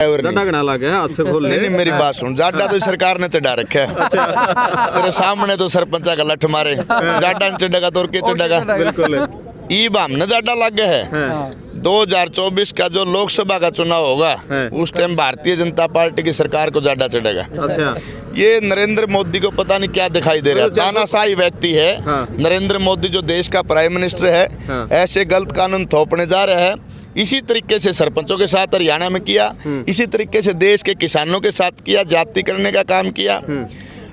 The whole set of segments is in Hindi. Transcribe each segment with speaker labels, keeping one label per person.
Speaker 1: जाडा गणा लग गया, हाथ से खोल ले।
Speaker 2: नहीं मेरी बात सुन, जाडा तो सरकार ने चढ़ा रखा है। तेरे सामने तो सरपंचा का लठ मारे, जाडा ने चढ़ेगा तो और के चढ़ेगा।
Speaker 1: बिल्कुल
Speaker 2: ई बाम न जाडा लग गया है। 2024 का जो लोकसभा का चुनाव होगा उस टाइम भारतीय जनता पार्टी की सरकार को जाडा चढ़ेगा।
Speaker 1: अच्छा,
Speaker 2: ये नरेंद्र मोदी को पता नहीं क्या दिखाई दे रहा है, तानाशाही व्यक्ति है। नरेंद्र मोदी जो देश का प्राइम मिनिस्टर है, ऐसे गलत कानून थोपने जा रहे हैं। इसी तरीके से सरपंचों के साथ हरियाणा में किया, इसी तरीके से देश के किसानों के साथ किया, जाति करने का काम किया।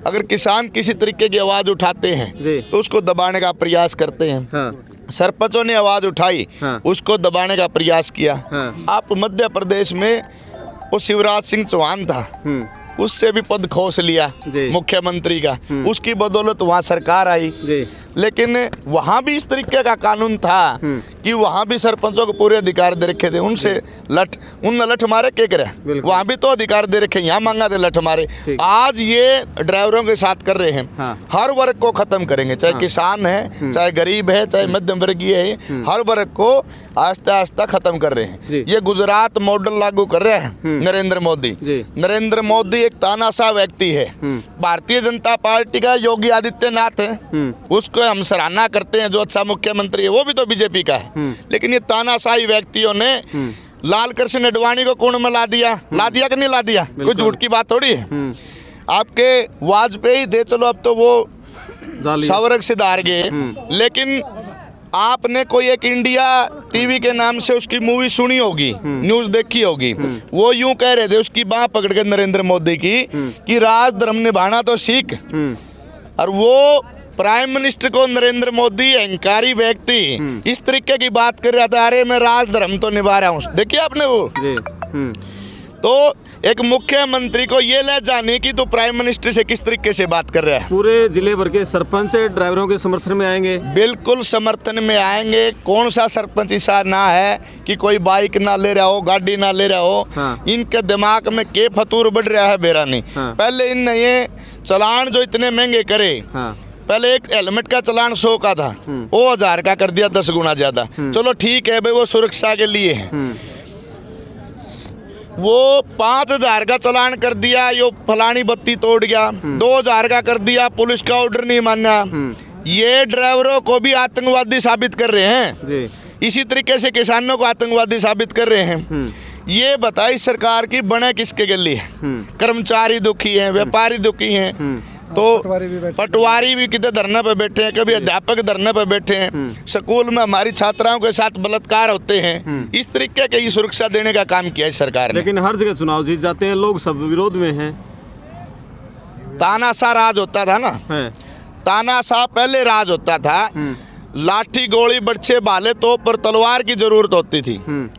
Speaker 2: अगर किसान किसी तरीके की आवाज उठाते हैं तो उसको दबाने का प्रयास करते हैं। सरपंचों ने आवाज उठाई, उसको दबाने का प्रयास किया। आप मध्य प्रदेश में वो शिवराज सिंह चौहान था, उससे भी पद खोस लिया मुख्यमंत्री का, उसकी बदौलत वहाँ सरकार आई। लेकिन वहाँ भी इस तरीके का कानून था कि वहाँ भी सरपंचों को पूरे अधिकार दे रखे थे। उनसे उन लठ मारे के करे, वहाँ भी तो अधिकार दे रखे, यहाँ मांगा थे लठ मारे। आज ये ड्राइवरों के साथ कर रहे हैं। हर वर्ग को खत्म करेंगे, चाहे किसान है, चाहे गरीब है, चाहे मध्यम वर्गीय है, हर वर्ग को आस्ता आस्ता खत्म कर रहे हैं। ये गुजरात मॉडल लागू कर रहे हैं नरेंद्र मोदी। नरेंद्र मोदी एक तानाशाह व्यक्ति है। भारतीय जनता पार्टी का योगी आदित्यनाथ है, उसको हम सराहना करते हैं, जो अच्छा मुख्यमंत्री है, वो भी तो बीजेपी का है। लेकिन ये तानाशाही व्यक्तियों ने लाल कृष्ण अडवाणी को कुंड में ला दिया कि नहीं ला दिया? कोई झूठ की बात थोड़ी है। आपके वाजपेयी थे, चलो अब तो वो सवरक सिधार गए, लेकिन आपने कोई एक इंडिया टीवी के नाम से उसकी मूवी सुनी होगी, न्यूज देखी होगी। वो यूं कह रहे थे उसकी बाह पकड़ के नरेंद्र मोदी की कि राज धर्म निभाना तो सीख। और वो प्राइम मिनिस्टर को नरेंद्र मोदी अहंकारी व्यक्ति इस तरीके की बात कर रहा था, अरे मैं राज धर्म तो निभा रहा हूँ। देखिए आपने वो तो एक मुख्यमंत्री को ये ले जाने की तो प्राइम मिनिस्टर से किस तरीके से बात कर रहा है।
Speaker 1: पूरे जिले भर के सरपंच ड्राइवरों के समर्थन में आएंगे, बिल्कुल
Speaker 2: समर्थन में आएंगे। कौन सा सरपंच ऐसा ना है कि कोई बाइक ना ले रहा हो, गाड़ी ना ले रहा हो। इनके दिमाग में के फतूर बढ़ रहा है बेरा नहीं। पहले इन ये चलान जो इतने महंगे करे, पहले एक हेलमेट का चलान 100 का था, वो 1000 का कर दिया, 10 गुना ज्यादा। चलो ठीक है भाई, वो सुरक्षा के लिए है। वो 5000 का चलान कर दिया, यो फलानी बत्ती तोड़ गया। 2000 का कर दिया, पुलिस का ऑर्डर नहीं माना। ये ड्राइवरों को भी आतंकवादी साबित कर रहे हैं। इसी तरीके से किसानों को आतंकवादी साबित कर रहे हैं। ये बताइए सरकार की बने किसके गली है? कर्मचारी दुखी हैं, व्यापारी दुखी हैं, तो पटवारी भी कितने धरने पे बैठे हैं, कभी अध्यापक धरने पे बैठे हैं, स्कूल में हमारी छात्राओं के साथ बलात्कार होते हैं। इस तरीके की सुरक्षा देने का काम किया है सरकार ने।
Speaker 1: लेकिन हर जगह चुनाव जीत जाते हैं, लोग सब विरोध में हैं।
Speaker 2: तानाशाह राज होता था ना, तानाशाह पहले राज होता था। लाठी गोली बच्चे भाले तो पर तलवार की जरूरत होती थी।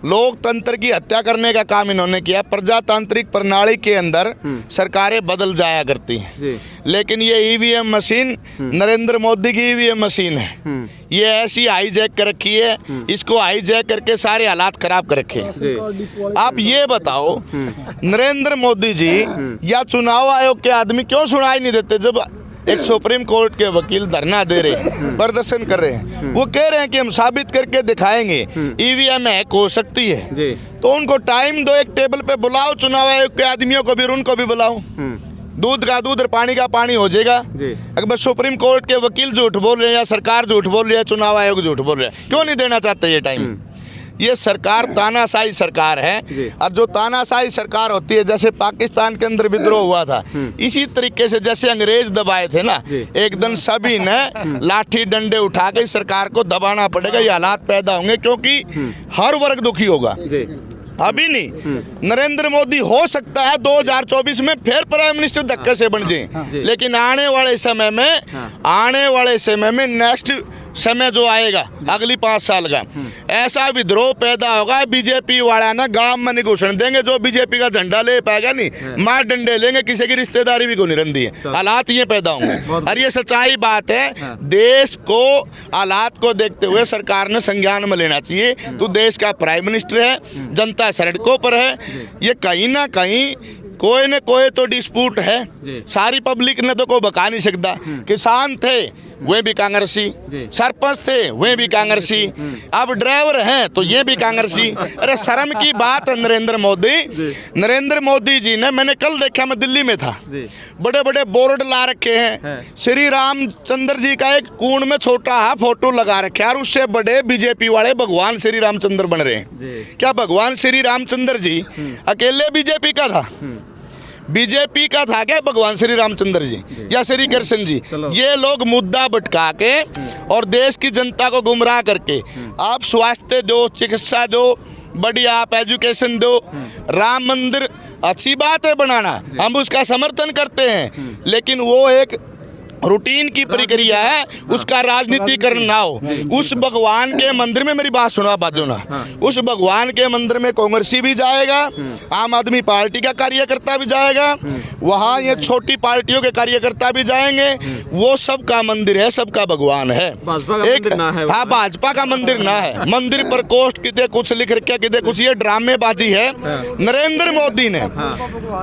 Speaker 2: लोकतंत्र की हत्या करने का काम इन्होंने किया। प्रजातांत्रिक प्रणाली के अंदर सरकारें बदल जाया करती हैं, लेकिन ये ईवीएम मशीन नरेंद्र मोदी की ईवीएम मशीन है। ये ऐसी हाईजैक कर रखी है, इसको हाईजैक करके सारे हालात खराब कर रखे हैं। आप ये बताओ नरेंद्र मोदी जी या चुनाव आयोग के आदमी क्यों सुनाई नहीं देते? जब एक सुप्रीम कोर्ट के वकील धरना दे रहे हैं, प्रदर्शन कर रहे हैं, वो कह रहे हैं कि हम साबित करके दिखाएंगे ईवीएम हैक हो सकती है, तो उनको टाइम दो, एक टेबल पे बुलाओ चुनाव आयोग के आदमियों को भी, उनको भी बुलाओ। दूध का दूध और पानी का पानी हो जाएगा। अगर सुप्रीम कोर्ट के वकील झूठ बोल रहे हैं या सरकार झूठ बोल रही है, चुनाव आयोग झूठ बोल रहे हैं, क्यों नहीं देना चाहते ये टाइम? ये सरकार तानाशाही सरकार है। और जो तानाशाही सरकार होती है, जैसे पाकिस्तान के अंदर विद्रोह हुआ था, इसी तरीके से जैसे अंग्रेज दबाए थे ना, एकदम सभी ने लाठी डंडे उठा के सरकार को दबाना पड़ेगा। ये हालात पैदा होंगे क्योंकि हर वर्ग दुखी होगा। अभी नहीं, नरेंद्र मोदी हो सकता है 2024 में फिर प्राइम मिनिस्टर धक्के से बन जाए, लेकिन आने वाले समय में नेक्स्ट समय जो आएगा अगली 5 साल का, ऐसा विद्रोह पैदा होगा। बीजेपी वाला ना गांव में नहीं घुसने देंगे, जो बीजेपी का झंडा ले पाएगा नहीं, मार डंडे लेंगे, किसी की रिश्तेदारी भी को नहीं रंदी है। हालात ये पैदा होंगे और ये सच्चाई बात है। देश को हालात को देखते हुए सरकार ने संज्ञान में लेना चाहिए। तो देश का प्राइम मिनिस्टर है, जनता सड़कों पर है, ये कहीं ना कहीं कोई न कोई तो डिस्प्यूट है। सारी पब्लिक ने तो कोई बका नहीं सकता। किसान थे, वे भी कांग्रेसी, सरपंच थे वे भी कांग्रेसी, अब ड्राइवर हैं तो ये भी कांग्रेसी। अरे शर्म की बात है। नरेंद्र मोदी जी ने, मैंने कल देखा, मैं दिल्ली में था, बड़े बड़े बोर्ड ला रखे हैं, श्री रामचंद्र जी का एक कूण में छोटा हा फोटो लगा रखे हैं, और उससे बड़े बीजेपी वाले भगवान श्री रामचंद्र बन रहे हैं। क्या भगवान श्री रामचंद्र जी अकेले बीजेपी का था? बीजेपी का था क्या भगवान श्री रामचंद्र जी या श्री कृष्ण जी? ये लोग मुद्दा भटका के और देश की जनता को गुमराह करके, आप स्वास्थ्य दो, चिकित्सा दो, बढ़िया आप एजुकेशन दो, राम मंदिर अच्छी बात है बनाना, हम उसका समर्थन करते हैं, लेकिन वो एक रूटीन की प्रक्रिया है, उसका राजनीतिकरण ना हो। उस भगवान के मंदिर में, मेरी बात सुनो बाजू ना, उस भगवान के मंदिर में कांग्रेसी भी जाएगा, आम आदमी पार्टी का कार्यकर्ता भी जाएगा, वहाँ ये छोटी पार्टियों के कार्यकर्ता भी जाएंगे। वो सबका मंदिर है, सबका भगवान है। हाँ, भाजपा का मंदिर ना है। मंदिर पर पोस्ट किते कुछ लिख रखे, किते कुछ, ये ड्रामेबाजी है। नरेंद्र मोदी ने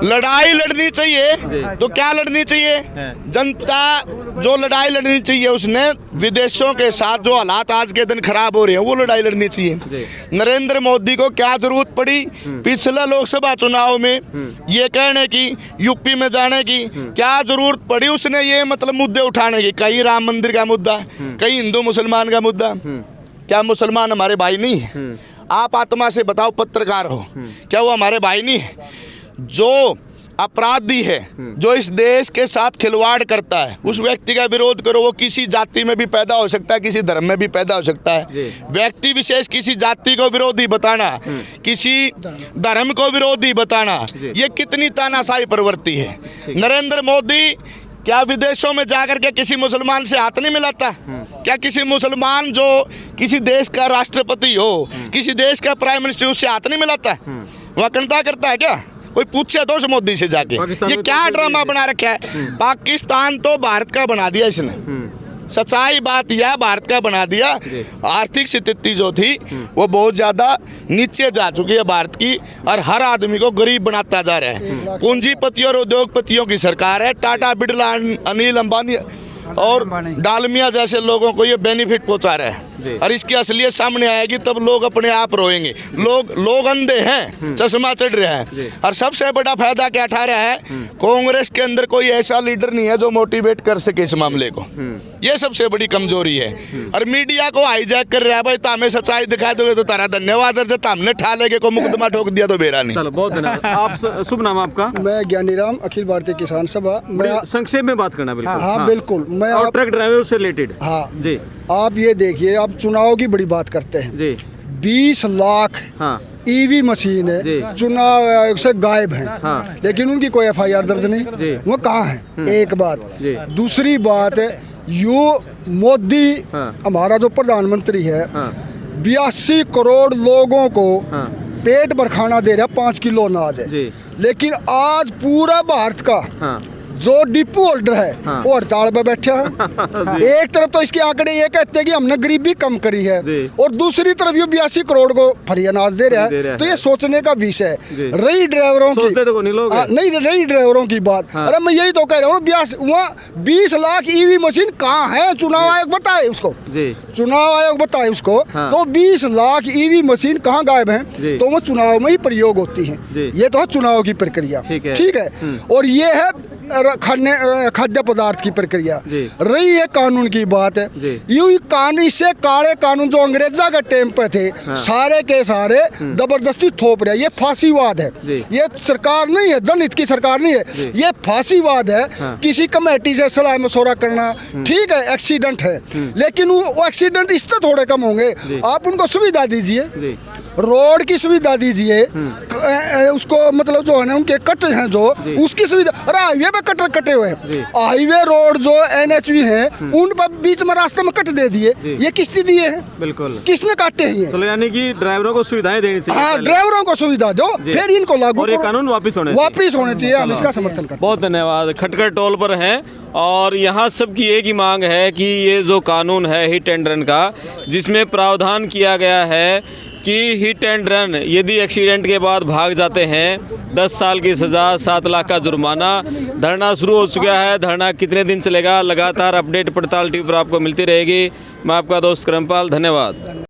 Speaker 2: लड़ाई लड़नी चाहिए तो क्या लड़नी चाहिए? जनता जो लड़ाई लड़नी चाहिए, उसने विदेशों के साथ जो हालात आज के दिन खराब हो रहे हैं, वो लड़ाई लड़नी चाहिए। नरेंद्र मोदी को क्या जरूरत पड़ी पिछले लोकसभा चुनाव में ये कहने की, यूपी में जाने की क्या जरूरत पड़ी? उसने ये मतलब मुद्दे उठाने की, कहीं राम मंदिर का मुद्दा, कहीं हिंदू मुसलमान का मुद्दा। क्या मुसलमान हमारे भाई नहीं है? आप आत्मा से बताओ, पत्रकार हो, क्या वो हमारे भाई नहीं है? जो अपराधी है, जो इस देश के साथ खिलवाड़ करता है, उस व्यक्ति का विरोध करो। वो किसी जाति में भी पैदा हो सकता है, किसी धर्म में भी पैदा हो सकता है। व्यक्ति विशेष किसी जाति को विरोधी बताना, किसी धर्म को विरोधी बताना, ये कितनी तानाशाही प्रवृत्ति है। नरेंद्र मोदी क्या विदेशों में जाकर के किसी मुसलमान से हाथ नहीं मिलाता? क्या किसी मुसलमान जो किसी देश का राष्ट्रपति हो, किसी देश का प्राइम मिनिस्टर, उससे हाथ नहीं मिलाता? वह कंटा करता है क्या? कोई पूछे तो उस मोदी से जाके, ये क्या ड्रामा बना रखा है? पाकिस्तान तो भारत का बना दिया इसने, सच्चाई बात यह, भारत का बना दिया। आर्थिक स्थिति जो थी वो बहुत ज्यादा नीचे जा चुकी है भारत की, और हर आदमी को गरीब बनाता जा रहा है। पूंजीपतियों और उद्योगपतियों की सरकार है। टाटा, बिरला, अनिल अंबानी और डालमिया जैसे लोगों को ये बेनिफिट पहुंचा रहा है, और इसकी असलियत सामने आएगी तब लोग अपने आप रोएंगे। लोग अंधे हैं, चश्मा चढ़ रहा है। और सबसे बड़ा फायदा क्या उठा रहा है? कांग्रेस के अंदर कोई ऐसा लीडर नहीं है जो मोटिवेट कर सके इस मामले को। ये सबसे बड़ी कमजोरी है। और मीडिया को हाईजैक कर रहा है, भाई हमें सच्चाई दिखा दोगे तो तारा धन्यवाद, और जब हमने ठा लेके को मुकदमा ठोक दिया तो बेरा नहीं।
Speaker 1: चलो, बहुत धन्यवाद। आप शुभ नाम आपका?
Speaker 3: मैं ज्ञानीराम, अखिल भारतीय किसान सभा। मैं
Speaker 1: संक्षेप में बात करना बिल्कुल।
Speaker 3: हाँ बिल्कुल। मैं
Speaker 1: और ट्रक ड्राइवर से रिलेटेड।
Speaker 3: हाँ
Speaker 1: जी,
Speaker 3: आप ये देखिए, आप चुनाव की बड़ी बात करते हैं
Speaker 1: जी।
Speaker 3: 20 लाख ईवी मशीन है, चुनाव आयोग से गायब है।
Speaker 1: हाँ।
Speaker 3: लेकिन उनकी कोई FIR दर्ज नहीं, वो कहाँ है? एक बात। दूसरी बात है, यो मोदी हमारा जो प्रधानमंत्री है 82 करोड़ लोगों को पेट भर खाना दे रहा है, 5 किलो अनाज है। लेकिन आज पूरा भारत का जो डिपो होल्डर है वो हड़ताल पे बैठा है। एक तरफ तो इसके आंकड़े ये कहते हैं कि हमने गरीबी कम करी है, और दूसरी तरफ ये 82 करोड़ को फ्री अनाज दे रहा है। तो ये सोचने का विषय है। रही ड्राइवरों की, नहीं रही ड्राइवरों की बात, अरे मैं यही तो कह रहा हूँ, 20 लाख ईवी मशीन कहाँ है? चुनाव आयोग बताए उसको, चुनाव आयोग बताए उसको। तो 20 लाख ईवी मशीन कहाँ गायब है? तो वो चुनाव में ही प्रयोग होती है। ये तो है चुनाव की प्रक्रिया, ठीक है। और ये है खाद्य पदार्थ की प्रक्रिया। रही है कानून की बात है, यू कानून, इससे काले कानून जो अंग्रेजा के टाइम पे थे, सारे के सारे जबरदस्ती थोप रहे। ये फांसीवाद है, ये सरकार नहीं है, जनहित की सरकार नहीं है, ये फांसीवाद है। किसी कमेटी से सलाह मशवरा करना, ठीक है, एक्सीडेंट है, लेकिन वो एक्सीडेंट इससे थोड़े कम होंगे। आप उनको सुविधा दीजिए, रोड की सुविधा दीजिए, उसको मतलब जो है ना, उनके कट हैं जो, उसकी सुविधा। अरे हाईवे पे कटर कटे हुए हैं, हाईवे रोड जो NHV है, उन पर बीच में रास्ते में कट दे दिए। ये किसने दिए हैं? बिल्कुल, किसने काटे हैं ये?
Speaker 1: तो यानी कि ड्राइवरों को सुविधाएं देनी चाहिए।
Speaker 3: हाँ, ड्राइवरों को सुविधा दो, फिर इनको लागू, और
Speaker 1: ये कानून वापिस होने
Speaker 3: चाहिए। हम इसका समर्थन करते हैं।
Speaker 1: बहुत धन्यवाद। खटकर टोल पर हैं, और यहाँ सबकी एक ही मांग है कि ये जो कानून है हिट एंड रन का, जिसमें प्रावधान किया गया है कि हिट एंड रन यदि एक्सीडेंट के बाद भाग जाते हैं 10 साल की सज़ा, 7 लाख का जुर्माना। धरना शुरू हो चुका है। धरना कितने दिन चलेगा, लगातार अपडेट पड़ताल टीवी पर आपको मिलती रहेगी। मैं आपका दोस्त करमपाल, धन्यवाद।